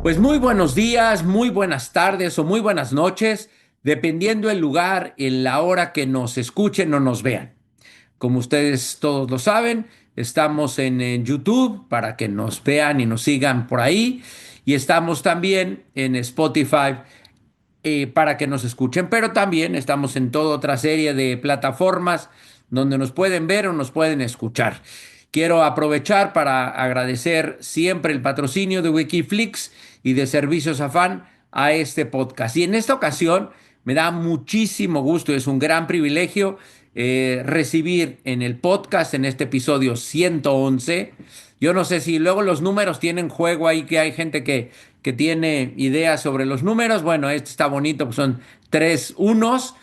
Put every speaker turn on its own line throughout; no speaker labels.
Pues muy buenos días, muy buenas tardes o muy buenas noches, dependiendo el lugar, en la hora que nos escuchen o nos vean. Como ustedes todos lo saben, estamos en YouTube para que nos vean y nos sigan por ahí. Y estamos también en Spotify para que nos escuchen, pero también estamos en toda otra serie de plataformas donde nos pueden ver o nos pueden escuchar. Quiero aprovechar para agradecer siempre el patrocinio de Wikiflix y de Servicios Afán a este podcast. Y en esta ocasión me da muchísimo gusto, es un gran privilegio recibir en el podcast, en este episodio 111. Yo no sé si luego los números tienen juego ahí, que hay gente que tiene ideas sobre los números. Bueno, este está bonito, pues son tres unos.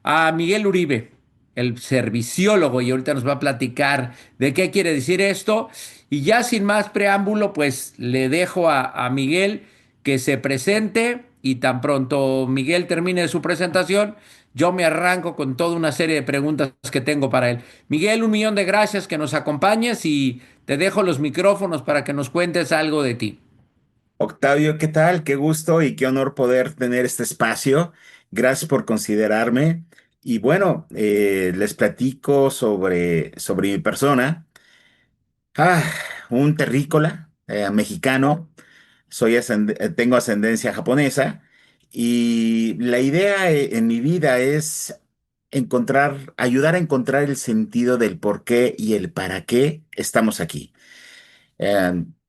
A Miguel Uribe, el serviciólogo, y ahorita nos va a platicar de qué quiere decir esto. Y ya sin más preámbulo, pues le dejo a Miguel que se presente y tan pronto Miguel termine su presentación, yo me arranco con toda una serie de preguntas que tengo para él. Miguel, un millón de gracias que nos acompañes y te dejo los micrófonos para que nos cuentes algo de ti.
Octavio, ¿qué tal? Qué gusto y qué honor poder tener este espacio. Gracias por considerarme. Y bueno, les platico sobre mi persona. Ah, un terrícola mexicano. Tengo ascendencia japonesa y la idea en mi vida es ayudar a encontrar el sentido del por qué y el para qué estamos aquí.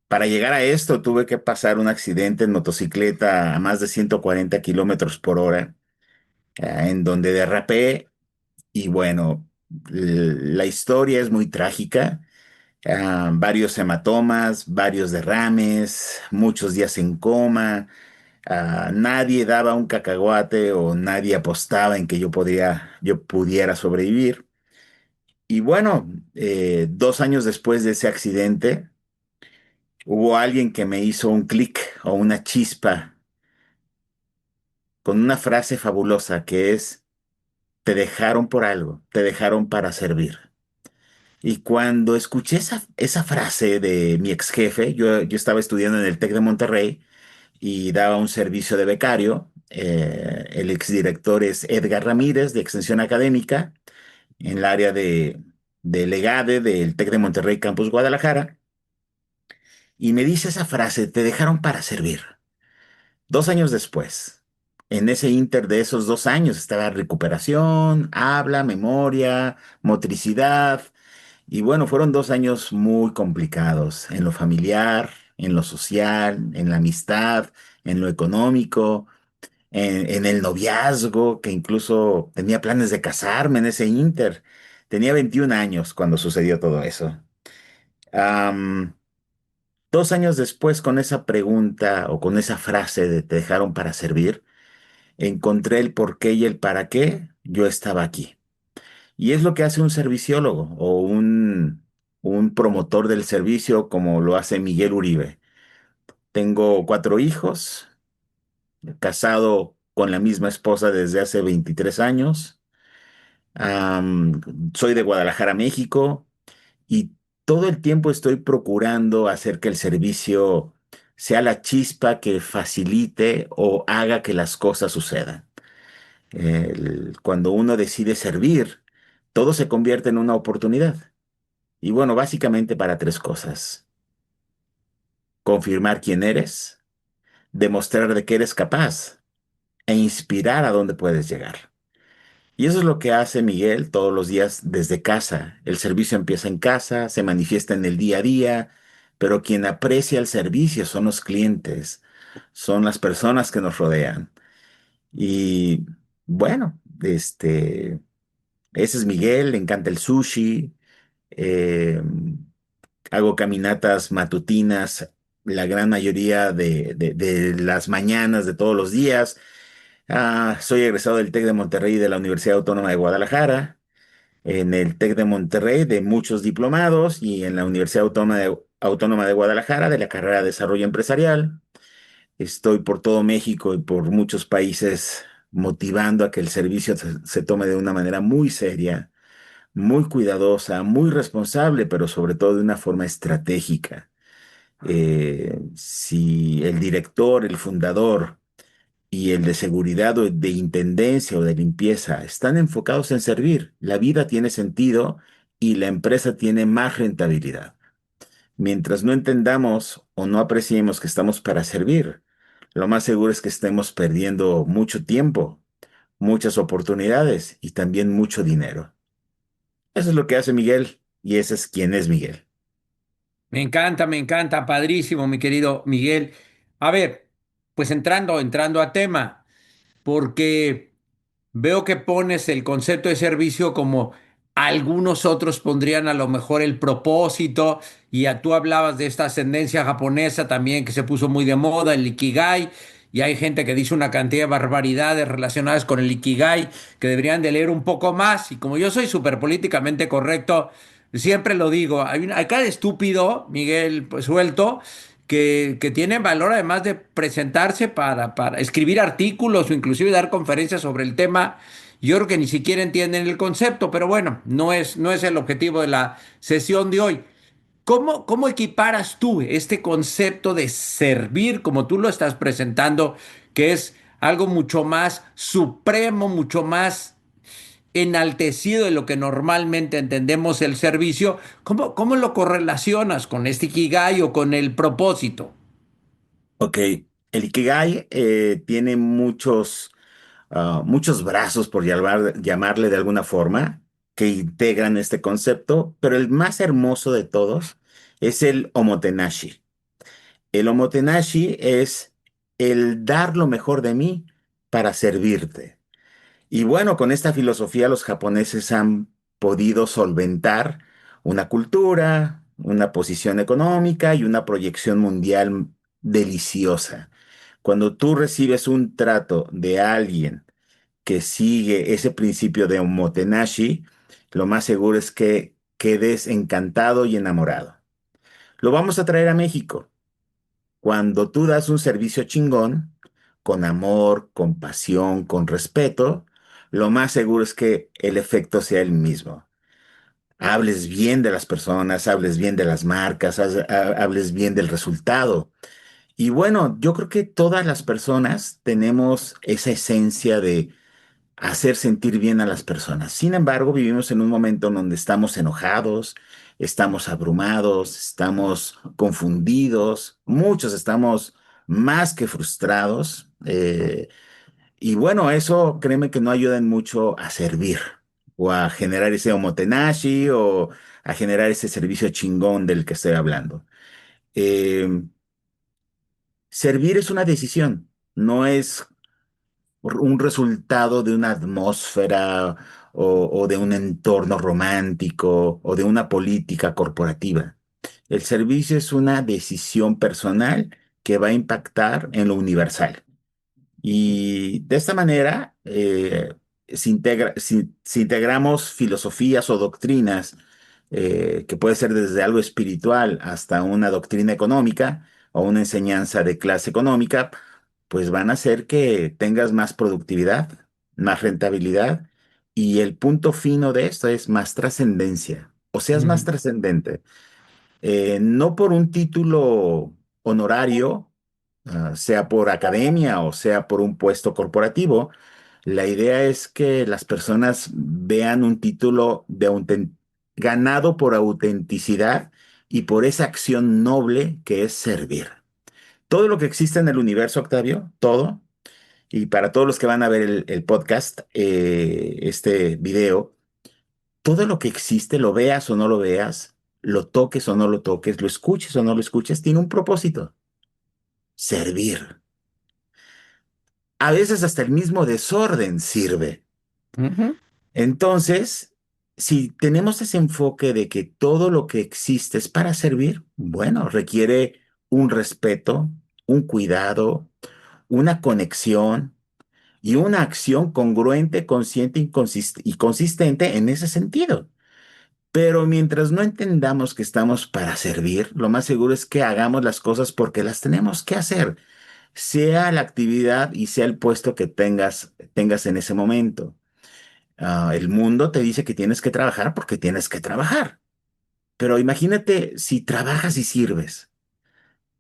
Para llegar a esto tuve que pasar un accidente en motocicleta a más de 140 kilómetros por hora, en donde derrapé y bueno, la historia es muy trágica. Varios hematomas, varios derrames, muchos días en coma. Nadie daba un cacahuate o nadie apostaba en que yo pudiera sobrevivir. Y bueno, 2 años después de ese accidente, hubo alguien que me hizo un clic o una chispa con una frase fabulosa que es, te dejaron por algo, te dejaron para servir. Y cuando escuché esa frase de mi ex jefe, yo estaba estudiando en el TEC de Monterrey y daba un servicio de becario. El exdirector es Edgar Ramírez, de Extensión Académica, en el área de Legade del TEC de Monterrey, Campus Guadalajara. Y me dice esa frase, te dejaron para servir. 2 años después, en ese inter de esos 2 años, estaba recuperación, habla, memoria, motricidad. Y bueno, fueron 2 años muy complicados en lo familiar, en lo social, en la amistad, en lo económico, en el noviazgo, que incluso tenía planes de casarme en ese inter. Tenía 21 años cuando sucedió todo eso. Am, 2 años después, con esa pregunta o con esa frase de te dejaron para servir, encontré el por qué y el para qué yo estaba aquí. Y es lo que hace un serviciólogo o un promotor del servicio como lo hace Miguel Uribe. Tengo 4 hijos, casado con la misma esposa desde hace 23 años. Am, Soy de Guadalajara, México, y todo el tiempo estoy procurando hacer que el servicio sea la chispa que facilite o haga que las cosas sucedan. Cuando uno decide servir, todo se convierte en una oportunidad. Y bueno, básicamente para tres cosas. Confirmar quién eres, demostrar de que eres capaz e inspirar a dónde puedes llegar. Y eso es lo que hace Miguel todos los días desde casa. El servicio empieza en casa, se manifiesta en el día a día, pero quien aprecia el servicio son los clientes, son las personas que nos rodean. Y bueno, ese es Miguel, le encanta el sushi. eh, Hago caminatas matutinas la gran mayoría de las mañanas de todos los días. Soy egresado del TEC de Monterrey y de la Universidad Autónoma de Guadalajara. En el TEC de Monterrey de muchos diplomados y en la Universidad Autónoma de Guadalajara de la carrera de Desarrollo Empresarial. Estoy por todo México y por muchos países motivando a que el servicio se tome de una manera muy seria, muy cuidadosa, muy responsable, pero sobre todo de una forma estratégica. Si el director, el fundador y el de seguridad o de intendencia o de limpieza están enfocados en servir, la vida tiene sentido y la empresa tiene más rentabilidad. Mientras no entendamos o no apreciemos que estamos para servir, lo más seguro es que estemos perdiendo mucho tiempo, muchas oportunidades y también mucho dinero. Eso es lo que hace Miguel y ese es quien es Miguel.
Me encanta, padrísimo, mi querido Miguel. A ver, pues entrando a tema, porque veo que pones el concepto de servicio como algunos otros pondrían a lo mejor el propósito, y tú hablabas de esta ascendencia japonesa también que se puso muy de moda, el Ikigai, y hay gente que dice una cantidad de barbaridades relacionadas con el Ikigai que deberían de leer un poco más, y como yo soy súper políticamente correcto, siempre lo digo, hay cada estúpido, Miguel, pues, suelto, que tiene valor además de presentarse para escribir artículos o inclusive dar conferencias sobre el tema. Yo creo que ni siquiera entienden el concepto, pero bueno, no es el objetivo de la sesión de hoy. ¿Cómo equiparas tú este concepto de servir como tú lo estás presentando, que es algo mucho más supremo, mucho más enaltecido de lo que normalmente entendemos el servicio? ¿Cómo lo correlacionas con este Ikigai o con el propósito?
Ok, el Ikigai tiene muchos brazos, por llamarle de alguna forma, que integran este concepto, pero el más hermoso de todos es el omotenashi. El omotenashi es el dar lo mejor de mí para servirte. Y bueno, con esta filosofía los japoneses han podido solventar una cultura, una posición económica y una proyección mundial deliciosa. Cuando tú recibes un trato de alguien que sigue ese principio de omotenashi, lo más seguro es que quedes encantado y enamorado. Lo vamos a traer a México. Cuando tú das un servicio chingón, con amor, con pasión, con respeto, lo más seguro es que el efecto sea el mismo. Hables bien de las personas, hables bien de las marcas, hables bien del resultado. Y bueno, yo creo que todas las personas tenemos esa esencia de hacer sentir bien a las personas. Sin embargo, vivimos en un momento en donde estamos enojados, estamos abrumados, estamos confundidos, muchos estamos más que frustrados. Y bueno, eso créeme que no ayuda en mucho a servir o a generar ese omotenashi o a generar ese servicio chingón del que estoy hablando. Eh, Servir es una decisión, no es un resultado de una atmósfera o de un entorno romántico o de una política corporativa. El servicio es una decisión personal que va a impactar en lo universal. Y de esta manera, si integramos filosofías o doctrinas, que puede ser desde algo espiritual hasta una doctrina económica o una enseñanza de clase económica, pues van a hacer que tengas más productividad, más rentabilidad y el punto fino de esto es más trascendencia, o seas más
Ujú.
trascendente. No por un título honorario, sea por academia o sea por un puesto corporativo. La idea es que las personas vean un título ganado por autenticidad y por esa acción noble que es servir. Todo lo que existe en el universo, Octavio, todo, y para todos los que van a ver el podcast, este video, todo lo que existe, lo veas o no lo veas, lo toques o no lo toques, lo escuches o no lo escuches, tiene un propósito, servir. A veces hasta el mismo desorden sirve.
Ujú.
Entonces, si tenemos ese enfoque de que todo lo que existe es para servir, bueno, requiere un respeto, un cuidado, una conexión y una acción congruente, consciente y consistente en ese sentido. Pero mientras no entendamos que estamos para servir, lo más seguro es que hagamos las cosas porque las tenemos que hacer, sea la actividad y sea el puesto que tengas en ese momento. El mundo te dice que tienes que trabajar porque tienes que trabajar. Pero imagínate si trabajas y sirves.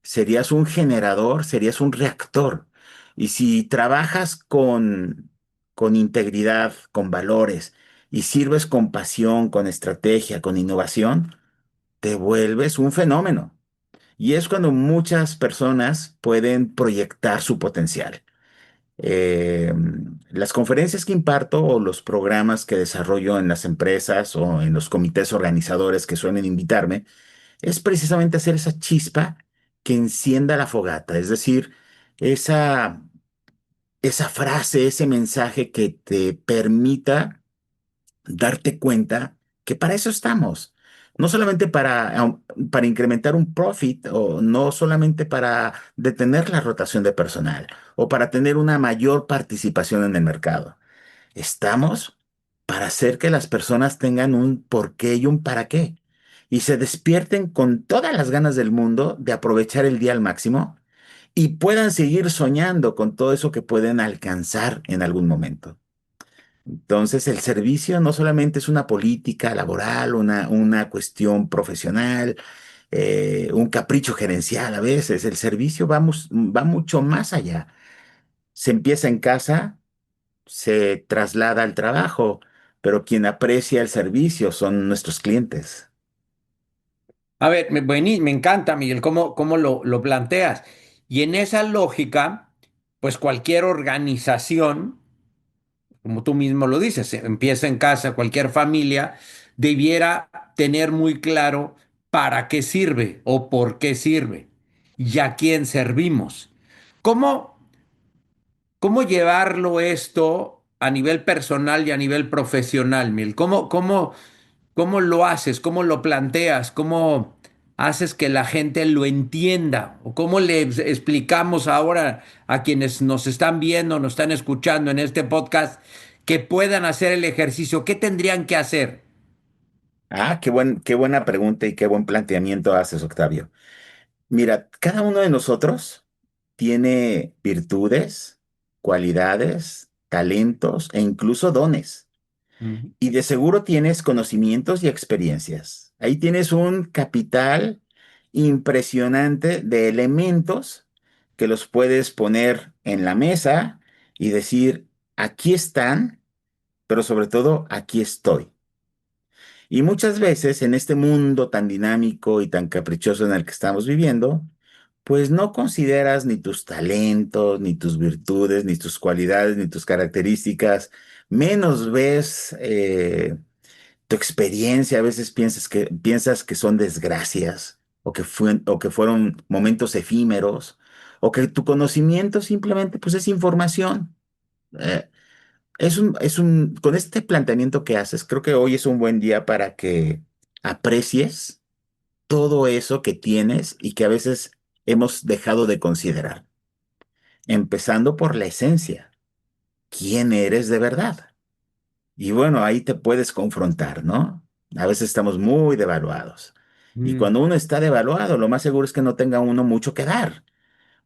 serías un generador, serías un reactor. Y si trabajas con integridad, con valores, y sirves con pasión, con estrategia, con innovación, te vuelves un fenómeno. Y es cuando muchas personas pueden proyectar su potencial. Eh, las conferencias que imparto o los programas que desarrollo en las empresas o en los comités organizadores que suelen invitarme, es precisamente hacer esa chispa que encienda la fogata, es decir, esa, esa frase, ese mensaje que te permita darte cuenta que para eso estamos. No solamente para incrementar un profit o no solamente para detener la rotación de personal o para tener una mayor participación en el mercado. Estamos para hacer que las personas tengan un por qué y un para qué y se despierten con todas las ganas del mundo de aprovechar el día al máximo y puedan seguir soñando con todo eso que pueden alcanzar en algún momento. Entonces, el servicio no solamente es una política laboral, una cuestión profesional, un capricho gerencial a veces. El servicio va mucho más allá. Se empieza en casa, se traslada al trabajo, pero quien aprecia el servicio son nuestros clientes.
A ver, me encanta, Miguel, cómo lo planteas. Y en esa lógica, pues cualquier organización, como tú mismo lo dices, empieza en casa, cualquier familia debiera tener muy claro para qué sirve o por qué sirve y a quién servimos. ¿Cómo, cómo llevarlo esto a nivel personal y a nivel profesional, Miguel? ¿Cómo lo haces? ¿Cómo lo planteas? ¿Cómo haces que la gente lo entienda? ¿O cómo le explicamos ahora a quienes nos están viendo, nos están escuchando en este podcast, que puedan hacer el ejercicio? ¿Qué tendrían que hacer?
Ah, qué buena pregunta y qué buen planteamiento haces, Octavio. Mira, cada uno de nosotros tiene virtudes, cualidades, talentos e incluso dones.
Ujú.
Y de seguro tienes conocimientos y experiencias. Ahí tienes un capital impresionante de elementos que los puedes poner en la mesa y decir, aquí están, pero sobre todo, aquí estoy. Y muchas veces en este mundo tan dinámico y tan caprichoso en el que estamos viviendo, pues no consideras ni tus talentos, ni tus virtudes, ni tus cualidades, ni tus características, menos ves tu experiencia. A veces piensas que son desgracias o que fueron momentos efímeros o que tu conocimiento simplemente pues es información. Eh, con este planteamiento que haces, creo que hoy es un buen día para que aprecies todo eso que tienes y que a veces hemos dejado de considerar, empezando por la esencia. ¿Quién eres de verdad? Y bueno, ahí te puedes confrontar, ¿no? A veces estamos muy devaluados. Y
Mm.
cuando uno está devaluado, lo más seguro es que no tenga uno mucho que dar.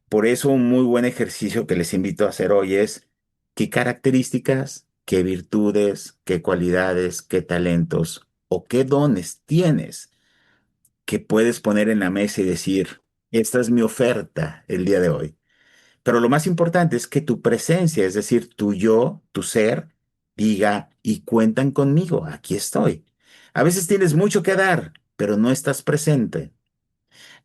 Por eso un muy buen ejercicio que les invito a hacer hoy es qué características, qué virtudes, qué cualidades, qué talentos o qué dones tienes que puedes poner en la mesa y decir, esta es mi oferta el día de hoy. Pero lo más importante es que tu presencia, es decir, tu yo, tu ser, diga, y cuentan conmigo, aquí estoy. A veces tienes mucho que dar, pero no estás presente.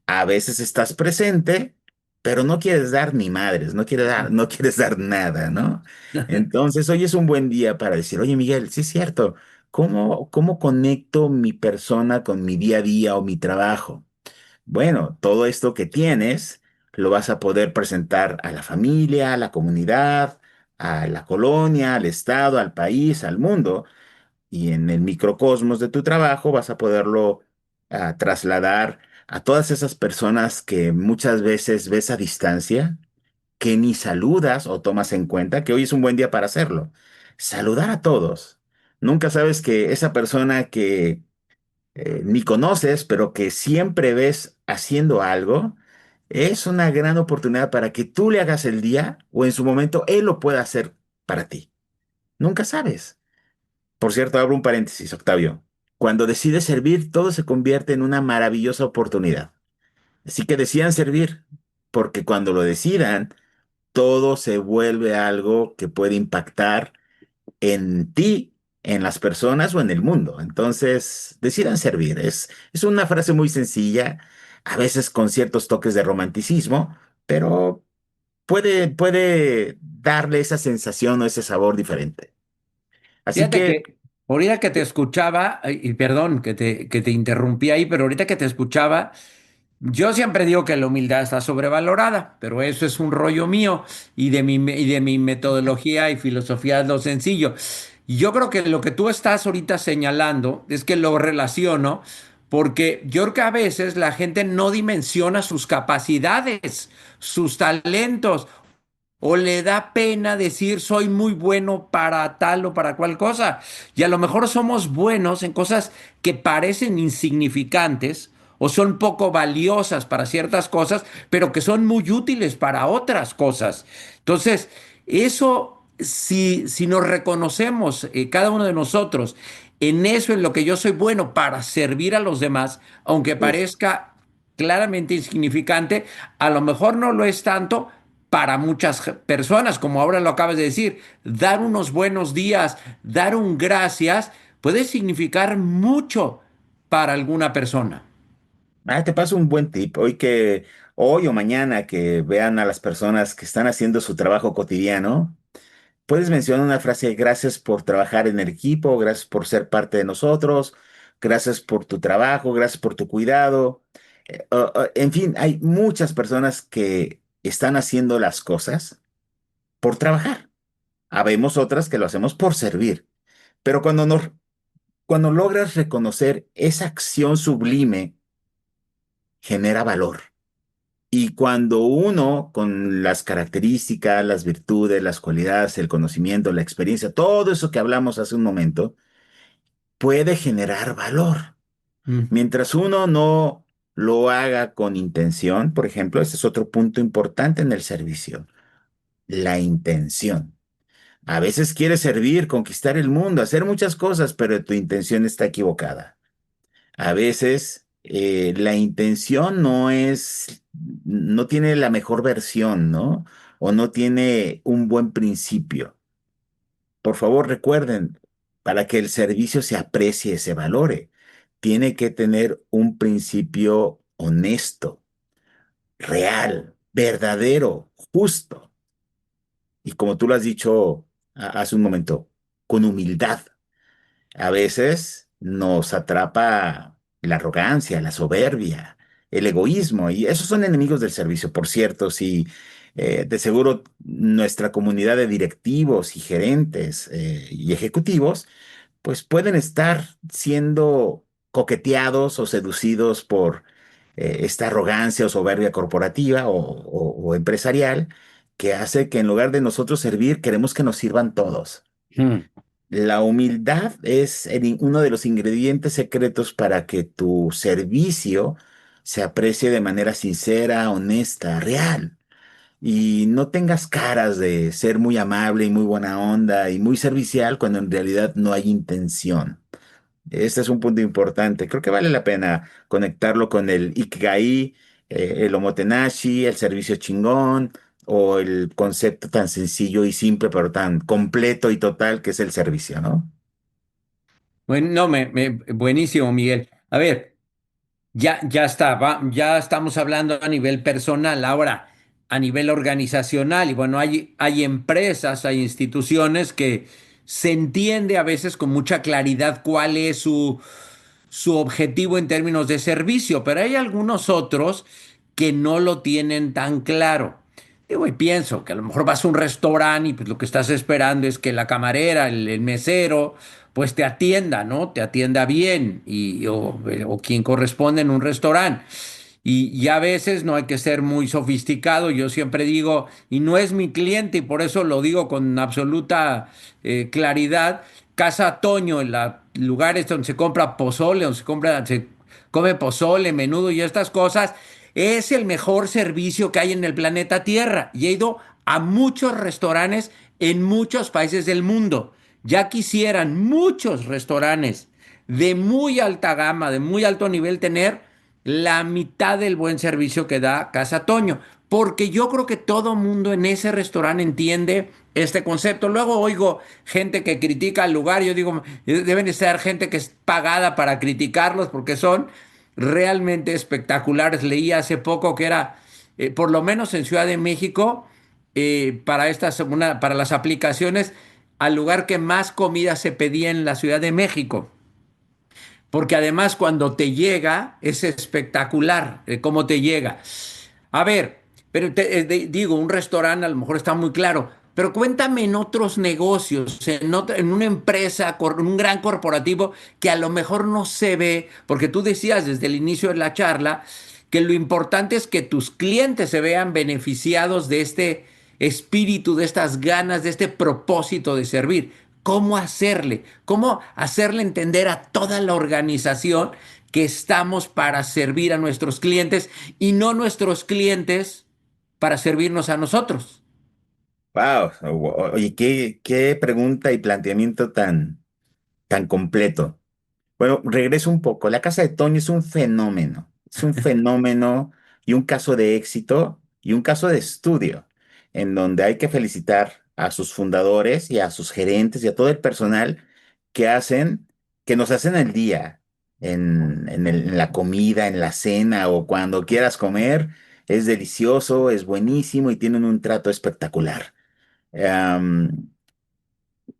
A veces estás presente, pero no quieres dar ni madres, no quieres dar nada, ¿no? Entonces, hoy es un buen día para decir, oye, Miguel, sí es cierto, ¿cómo conecto mi persona con mi día a día o mi trabajo? Bueno, todo esto que tienes lo vas a poder presentar a la familia, a la comunidad, a la colonia, al estado, al país, al mundo, y en el microcosmos de tu trabajo vas a poderlo trasladar a todas esas personas que muchas veces ves a distancia, que ni saludas o tomas en cuenta, que hoy es un buen día para hacerlo. Saludar a todos. Nunca sabes que esa persona que ni conoces, pero que siempre ves haciendo algo, es una gran oportunidad para que tú le hagas el día o en su momento él lo pueda hacer para ti. Nunca sabes. Por cierto, abro un paréntesis, Octavio. Cuando decides servir, todo se convierte en una maravillosa oportunidad. Así que decidan servir, porque cuando lo decidan, todo se vuelve algo que puede impactar en ti, en las personas o en el mundo. Entonces, decidan servir. Es una frase muy sencilla, a veces con ciertos toques de romanticismo, pero puede darle esa sensación o ese sabor diferente. Así
Fíjate
que,
que ahorita que te escuchaba, y perdón que te interrumpí ahí, pero ahorita que te escuchaba, yo siempre digo que la humildad está sobrevalorada, pero eso es un rollo mío y de mi metodología y filosofía es lo sencillo. Y yo creo que lo que tú estás ahorita señalando es que lo relaciono porque yo creo que a veces la gente no dimensiona sus capacidades, sus talentos, o le da pena decir soy muy bueno para tal o para cual cosa. Y a lo mejor somos buenos en cosas que parecen insignificantes o son poco valiosas para ciertas cosas, pero que son muy útiles para otras cosas. Entonces, eso, si nos reconocemos, cada uno de nosotros, en eso, en lo que yo soy bueno para servir a los demás, aunque
uf,
parezca claramente insignificante, a lo mejor no lo es tanto para muchas personas, como ahora lo acabas de decir. Dar unos buenos días, dar un gracias, puede significar mucho para alguna persona.
te paso un buen tip. Hoy o mañana que vean a las personas que están haciendo su trabajo cotidiano, puedes mencionar una frase, gracias por trabajar en el equipo, gracias por ser parte de nosotros, gracias por tu trabajo, gracias por tu cuidado. En fin, hay muchas personas que están haciendo las cosas por trabajar. Habemos otras que lo hacemos por servir. Pero cuando logras reconocer esa acción sublime, genera valor. Y cuando uno, con las características, las virtudes, las cualidades, el conocimiento, la experiencia, todo eso que hablamos hace un momento, puede generar valor.
Mm.
Mientras uno no lo haga con intención, por ejemplo, ese es otro punto importante en el servicio, la intención. A veces quieres servir, conquistar el mundo, hacer muchas cosas, pero tu intención está equivocada. A veces la intención no tiene la mejor versión, ¿no? O no tiene un buen principio. Por favor, recuerden, para que el servicio se aprecie, se valore, tiene que tener un principio honesto, real, verdadero, justo. Y como tú lo has dicho hace un momento, con humildad. A veces nos atrapa la arrogancia, la soberbia, el egoísmo, y esos son enemigos del servicio. Por cierto, si de seguro nuestra comunidad de directivos y gerentes y ejecutivos, pues pueden estar siendo coqueteados o seducidos por esta arrogancia o soberbia corporativa o empresarial que hace que en lugar de nosotros servir, queremos que nos sirvan todos.
Mm.
La humildad es uno de los ingredientes secretos para que tu servicio se aprecie de manera sincera, honesta, real. Y no tengas caras de ser muy amable y muy buena onda y muy servicial cuando en realidad no hay intención. Este es un punto importante. Creo que vale la pena conectarlo con el Ikigai, el Omotenashi, el servicio chingón o el concepto tan sencillo y simple, pero tan completo y total que es el servicio, ¿no?
Bueno, no, buenísimo, Miguel. A ver, ya está, ya estamos hablando a nivel personal, ahora a nivel organizacional, y bueno, hay empresas, hay instituciones que se entiende a veces con mucha claridad cuál es su objetivo en términos de servicio, pero hay algunos otros que no lo tienen tan claro. Digo, y pienso que a lo mejor vas a un restaurante y pues lo que estás esperando es que la camarera, el mesero, pues te atienda, ¿no? Te atienda bien o quien corresponde en un restaurante. Y a veces no hay que ser muy sofisticado, yo siempre digo, y no es mi cliente, y por eso lo digo con absoluta claridad, Casa Toño, en los lugares donde se compra pozole, se come pozole, menudo y estas cosas, es el mejor servicio que hay en el planeta Tierra. Y he ido a muchos restaurantes en muchos países del mundo. Ya quisieran muchos restaurantes de muy alta gama, de muy alto nivel tener la mitad del buen servicio que da Casa Toño, porque yo creo que todo mundo en ese restaurante entiende este concepto. Luego oigo gente que critica el lugar, yo digo, deben de ser gente que es pagada para criticarlos porque son realmente espectaculares. Leí hace poco que era, por lo menos en Ciudad de México, para las aplicaciones, al lugar que más comida se pedía en la Ciudad de México. Porque además cuando te llega es espectacular cómo te llega. A ver, pero digo, un restaurante a lo mejor está muy claro, pero cuéntame en otros negocios, en una empresa, en un gran corporativo que a lo mejor no se ve, porque tú decías desde el inicio de la charla que lo importante es que tus clientes se vean beneficiados de este espíritu, de estas ganas, de este propósito de servir. Cómo hacerle entender a toda la organización que estamos para servir a nuestros clientes y no nuestros clientes para servirnos a nosotros.
Wow, oye, qué pregunta y planteamiento tan completo. Bueno, regreso un poco. La Casa de Toño es un fenómeno y un caso de éxito y un caso de estudio, en donde hay que felicitar a sus fundadores y a sus gerentes y a todo el personal que que nos hacen el día en la comida, en la cena o cuando quieras comer. Es delicioso, es buenísimo y tienen un trato espectacular. Am,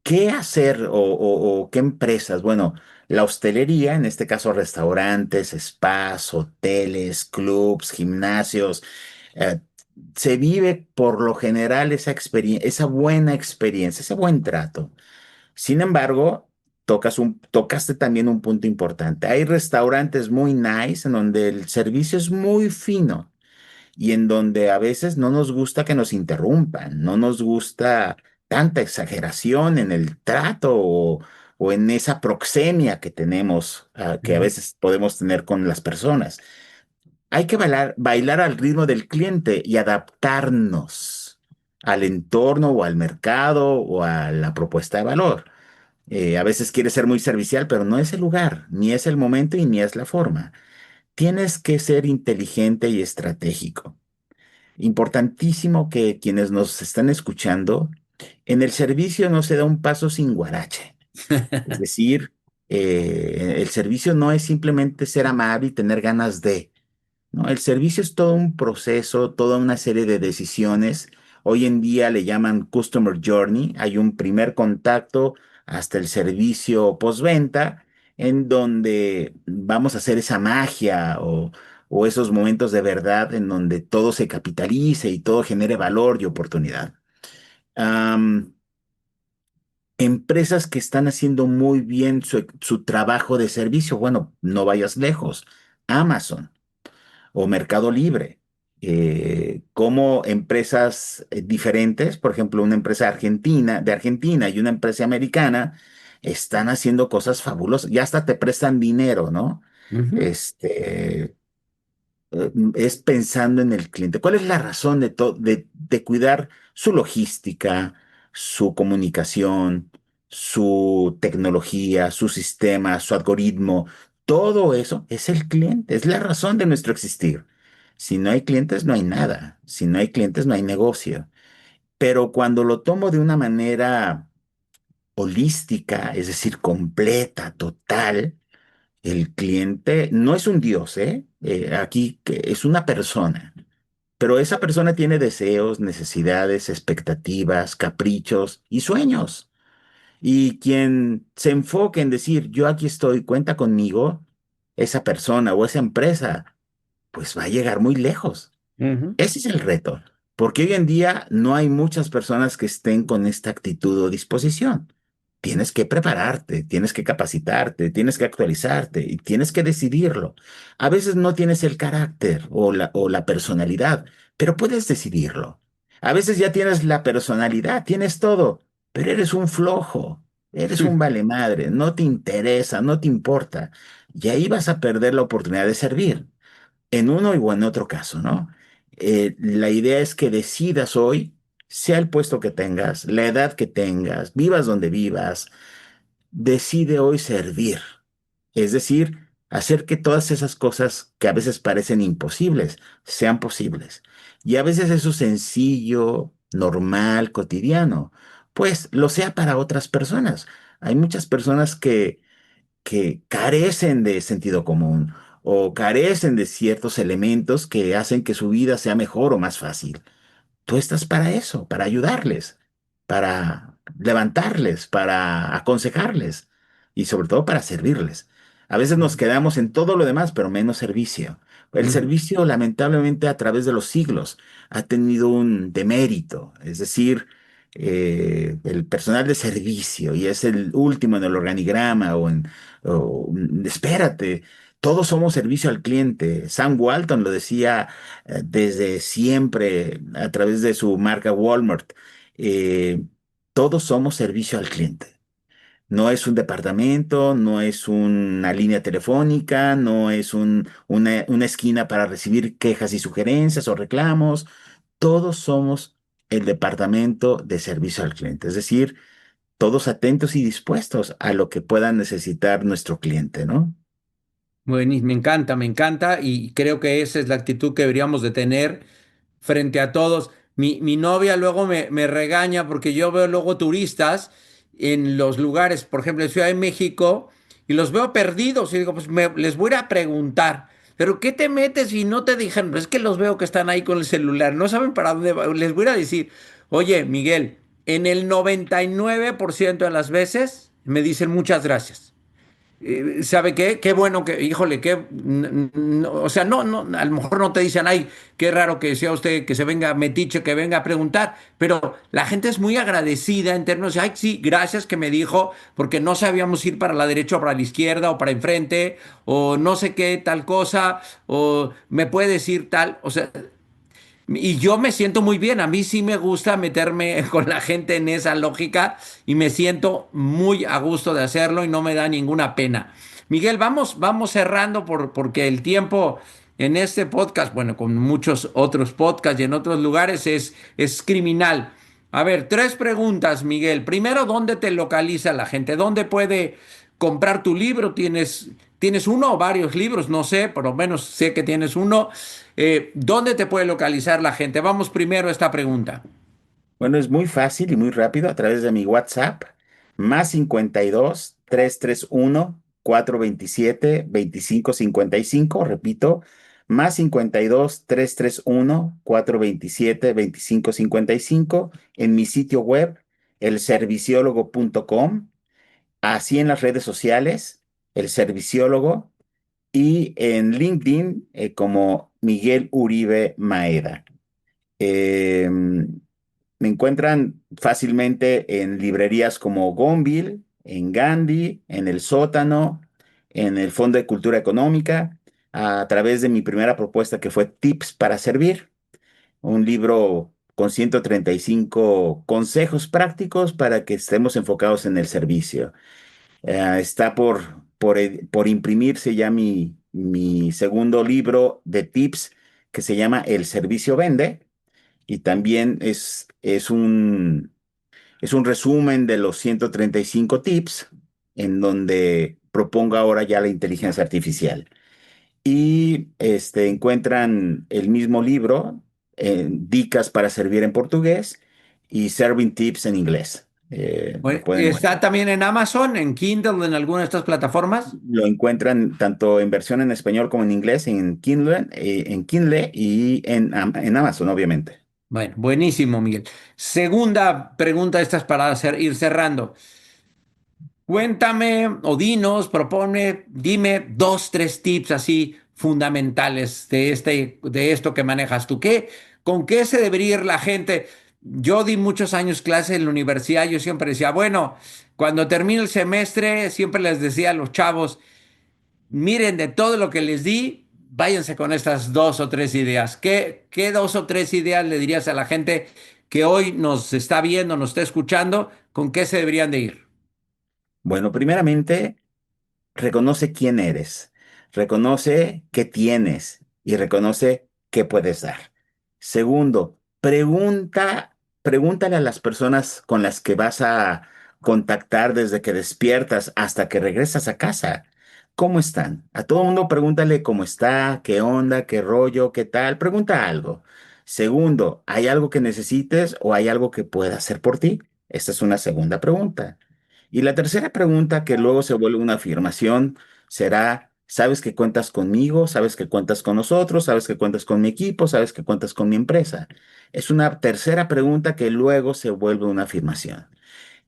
¿Qué hacer o qué empresas? Bueno, la hostelería, en este caso restaurantes, spas, hoteles, clubs, gimnasios, eh, se vive por lo general esa experiencia, esa buena experiencia, ese buen trato. Sin embargo, tocaste también un punto importante. Hay restaurantes muy nice en donde el servicio es muy fino y en donde a veces no nos gusta que nos interrumpan, no nos gusta tanta exageración en el trato o en esa proxemia que tenemos, que a
Ujú.
veces podemos tener con las personas. Hay que bailar al ritmo del cliente y adaptarnos al entorno o al mercado o a la propuesta de valor. A veces quiere ser muy servicial, pero no es el lugar, ni es el momento y ni es la forma. Tienes que ser inteligente y estratégico. Importantísimo que quienes nos están escuchando, en el servicio no se da un paso sin guarache. Es decir, el servicio no es simplemente ser amable y tener ganas de. No, el servicio es todo un proceso, toda una serie de decisiones. Hoy en día le llaman Customer Journey. Hay un primer contacto hasta el servicio postventa, en donde vamos a hacer esa magia o esos momentos de verdad en donde todo se capitalice y todo genere valor y oportunidad. Am, Empresas que están haciendo muy bien su trabajo de servicio. Bueno, no vayas lejos. Amazon o Mercado Libre, como empresas diferentes, por ejemplo, una empresa de Argentina y una empresa americana, están haciendo cosas fabulosas. Ya hasta te prestan dinero, ¿no?
Ujú.
Este, es pensando en el cliente. ¿Cuál es la razón de cuidar su logística, su comunicación, su tecnología, su sistema, su algoritmo? Todo eso es el cliente, es la razón de nuestro existir. Si no hay clientes, no hay nada. Si no hay clientes, no hay negocio. Pero cuando lo tomo de una manera holística, es decir, completa, total, el cliente no es un dios, ¿eh? Aquí es una persona, pero esa persona tiene deseos, necesidades, expectativas, caprichos y sueños. Y quien se enfoque en decir, yo aquí estoy, cuenta conmigo, esa persona o esa empresa, pues va a llegar muy lejos.
Ujú.
Ese es el reto, porque hoy en día no hay muchas personas que estén con esta actitud o disposición. Tienes que prepararte, tienes que capacitarte, tienes que actualizarte y tienes que decidirlo. A veces no tienes el carácter o la personalidad, pero puedes decidirlo. A veces ya tienes la personalidad, tienes todo, pero eres un flojo, eres un valemadre, no te interesa, no te importa. Y ahí vas a perder la oportunidad de servir en uno o en otro caso, ¿no? La idea es que decidas hoy, sea el puesto que tengas, la edad que tengas, vivas donde vivas, decide hoy servir. Es decir, hacer que todas esas cosas que a veces parecen imposibles sean posibles. Y a veces eso sencillo, normal, cotidiano, pues lo sea para otras personas. Hay muchas personas que carecen de sentido común o carecen de ciertos elementos que hacen que su vida sea mejor o más fácil. Tú estás para eso, para ayudarles, para levantarles, para aconsejarles y sobre todo para servirles. A veces nos quedamos en todo lo demás, pero menos servicio. El
Ujú.
servicio, lamentablemente, a través de los siglos ha tenido un demérito, es decir, el personal de servicio y es el último en el organigrama espérate, todos somos servicio al cliente. Sam Walton lo decía desde siempre a través de su marca Walmart. eh, todos somos servicio al cliente. No es un departamento, no es una línea telefónica, no es una esquina para recibir quejas y sugerencias o reclamos. Todos somos el departamento de servicio al cliente, es decir, todos atentos y dispuestos a lo que pueda necesitar nuestro cliente, ¿no?
Buenísimo, me encanta y creo que esa es la actitud que deberíamos de tener frente a todos. Mi novia luego me regaña porque yo veo luego turistas en los lugares, por ejemplo, en Ciudad de México, y los veo perdidos y digo, pues les voy a ir a preguntar, ¿pero qué te metes y no te dijeron? Pues es que los veo que están ahí con el celular, no saben para dónde va. Les voy a decir, oye, Miguel, en el 99% de las veces me dicen muchas gracias. ¿Sabe qué? Qué bueno que, híjole, o sea, a lo mejor no te dicen, ay, qué raro que sea usted, que se venga metiche, que venga a preguntar, pero la gente es muy agradecida en términos de, ay, sí, gracias que me dijo, porque no sabíamos ir para la derecha o para la izquierda o para enfrente, o no sé qué, tal cosa, o me puede decir tal, o sea, y yo me siento muy bien, a mí sí me gusta meterme con la gente en esa lógica y me siento muy a gusto de hacerlo y no me da ninguna pena. Miguel, vamos cerrando porque el tiempo en este podcast, bueno, con muchos otros podcasts y en otros lugares es criminal. A ver, tres preguntas, Miguel. Primero, ¿dónde te localiza la gente? ¿Dónde puede comprar tu libro? ¿Tienes uno o varios libros? No sé, por lo menos sé que tienes uno. ¿Dónde te puede localizar la gente? Vamos primero a esta pregunta.
Bueno, es muy fácil y muy rápido a través de mi WhatsApp, más 52 331 427 2555. Repito, más 52 331 427 2555 en mi sitio web, elserviciólogo.com, así en las redes sociales, el serviciólogo, y en LinkedIn como Miguel Uribe Maeda. Eh, Me encuentran fácilmente en librerías como Gonville, en Gandhi, en El Sótano, en el Fondo de Cultura Económica, a través de mi primera propuesta que fue Tips para Servir, un libro con 135 consejos prácticos para que estemos enfocados en el servicio. Está por imprimirse ya mi segundo libro de tips que se llama El Servicio Vende y también es un resumen de los 135 tips en donde propongo ahora ya la inteligencia artificial. Y encuentran el mismo libro, Dicas para servir en portugués y Serving Tips en inglés. Lo
Bueno,
pueden
¿está
encontrar.
también en Amazon, en Kindle, en alguna de estas plataformas?
Lo encuentran tanto en versión en español como en inglés en Kindle y en Amazon, obviamente.
Bueno, buenísimo, Miguel. Segunda pregunta, esta es para ir cerrando. Cuéntame o dinos, dime dos, tres tips así fundamentales de esto que manejas tú. ¿Con qué se debería ir la gente? Yo di muchos años clase en la universidad, yo siempre decía, bueno, cuando termine el semestre, siempre les decía a los chavos, miren de todo lo que les di, váyanse con estas dos o tres ideas. ¿Qué dos o tres ideas le dirías a la gente que hoy nos está viendo, nos está escuchando? ¿Con qué se deberían de ir?
Bueno, primeramente, reconoce quién eres, reconoce qué tienes y reconoce qué puedes dar. Segundo, pregúntale a las personas con las que vas a contactar desde que despiertas hasta que regresas a casa. ¿Cómo están? A todo mundo pregúntale cómo está, qué onda, qué rollo, qué tal. Pregunta algo. Segundo, ¿hay algo que necesites o hay algo que pueda hacer por ti? Esta es una segunda pregunta. Y la tercera pregunta, que luego se vuelve una afirmación, será, ¿sabes que cuentas conmigo? ¿Sabes que cuentas con nosotros? ¿Sabes que cuentas con mi equipo? ¿Sabes que cuentas con mi empresa? Es una tercera pregunta que luego se vuelve una afirmación.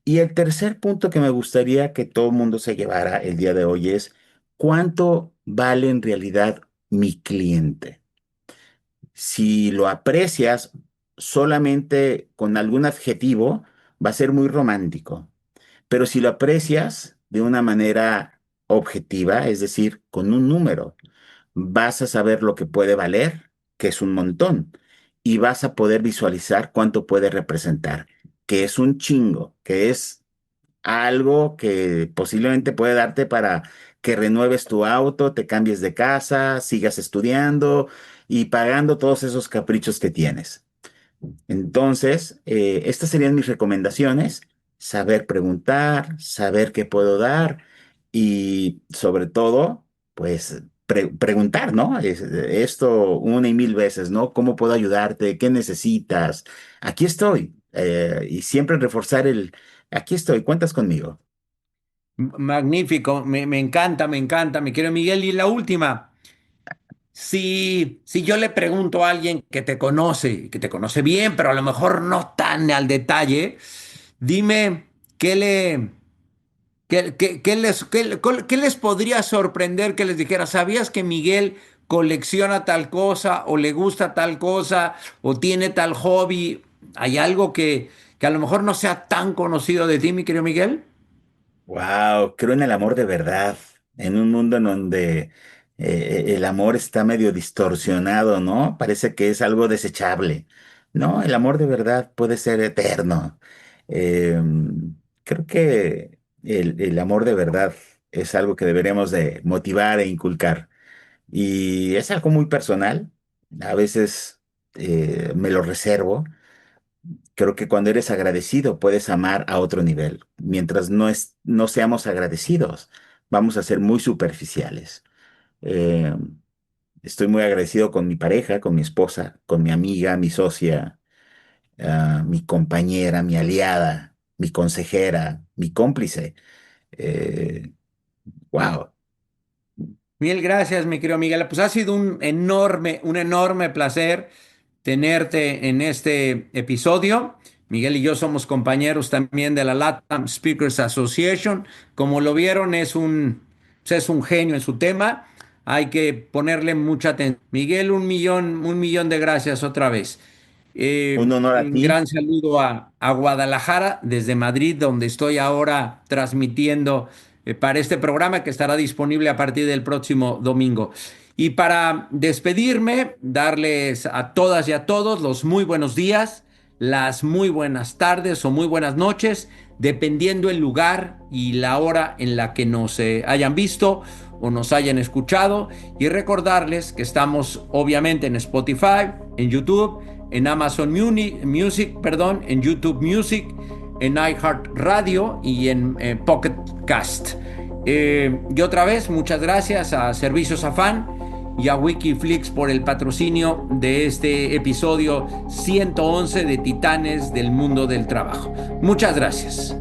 Y el tercer punto que me gustaría que todo el mundo se llevara el día de hoy es, ¿cuánto vale en realidad mi cliente? Si lo aprecias solamente con algún adjetivo, va a ser muy romántico. Pero si lo aprecias de una manera objetiva, es decir, con un número, vas a saber lo que puede valer, que es un montón, y vas a poder visualizar cuánto puede representar, que es un chingo, que es algo que posiblemente puede darte para que renueves tu auto, te cambies de casa, sigas estudiando y pagando todos esos caprichos que tienes. Entonces, estas serían mis recomendaciones: saber preguntar, saber qué puedo dar y sobre todo, pues preguntar, ¿no? Esto una y mil veces, ¿no? ¿Cómo puedo ayudarte? ¿Qué necesitas? Aquí estoy. Y siempre reforzar aquí estoy, cuentas conmigo.
Magnífico, me encanta, mi querido Miguel. Y la última, si yo le pregunto a alguien que te conoce bien, pero a lo mejor no tan al detalle, dime qué le, qué les podría sorprender que les dijera, ¿sabías que Miguel colecciona tal cosa o le gusta tal cosa o tiene tal hobby? ¿Hay algo que a lo mejor no sea tan conocido de ti, mi querido Miguel?
Wow, creo en el amor de verdad, en un mundo en donde el amor está medio distorsionado, ¿no? Parece que es algo desechable. No, el amor de verdad puede ser eterno. Eh, Creo que el amor de verdad es algo que deberíamos de motivar e inculcar. Y es algo muy personal. A veces me lo reservo. Creo que cuando eres agradecido puedes amar a otro nivel. Mientras no seamos agradecidos, vamos a ser muy superficiales. Eh, Estoy muy agradecido con mi pareja, con mi esposa, con mi amiga, mi socia, mi compañera, mi aliada, mi consejera, mi cómplice. Wow.
Mil gracias, mi querido Miguel. Pues ha sido un enorme placer tenerte en este episodio. Miguel y yo somos compañeros también de la LATAM Speakers Association. Como lo vieron, pues es un genio en su tema. Hay que ponerle mucha atención. Miguel, un millón de gracias otra vez.
Un honor a
Un
ti.
gran saludo a Guadalajara, desde Madrid, donde estoy ahora transmitiendo para este programa que estará disponible a partir del próximo domingo. Y para despedirme, darles a todas y a todos los muy buenos días, las muy buenas tardes o muy buenas noches, dependiendo el lugar y la hora en la que nos hayan visto o nos hayan escuchado. Y recordarles que estamos obviamente en Spotify, en YouTube, en Amazon Music, perdón, en YouTube Music, en iHeartRadio y en Pocket Cast. Y otra vez, muchas gracias a Servicios Afán y a Wikiflix por el patrocinio de este episodio 111 de Titanes del Mundo del Trabajo. Muchas gracias.